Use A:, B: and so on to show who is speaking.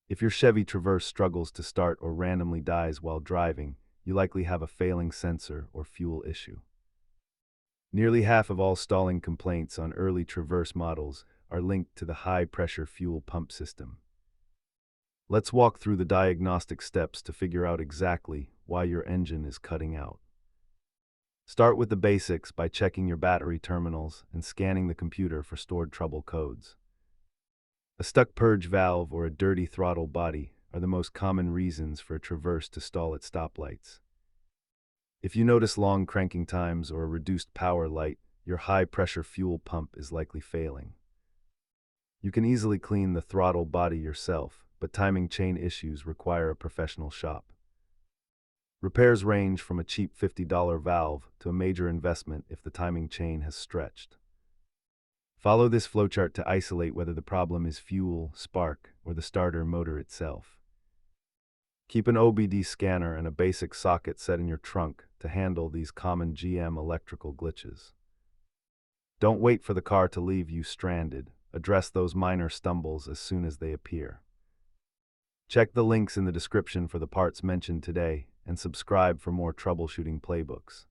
A: If your Chevy Traverse struggles to start or randomly dies while driving, you likely have a failing sensor or fuel issue. Nearly half of all stalling complaints on early Traverse models are linked to the high-pressure fuel pump system. Let's walk through the diagnostic steps to figure out exactly why your engine is cutting out. Start with the basics by checking your battery terminals and scanning the computer for stored trouble codes. A stuck purge valve or a dirty throttle body are the most common reasons for a Traverse to stall at stoplights. If you notice long cranking times or a reduced power light, your high-pressure fuel pump is likely failing. You can easily clean the throttle body yourself, but timing chain issues require a professional shop. Repairs range from a cheap $50 valve to a major investment if the timing chain has stretched. Follow this flowchart to isolate whether the problem is fuel, spark, or the starter motor itself. Keep an OBD scanner and a basic socket set in your trunk to handle these common GM electrical glitches. Don't wait for the car to leave you stranded. Address those minor stumbles as soon as they appear. Check the links in the description for the parts mentioned today and subscribe for more troubleshooting playbooks.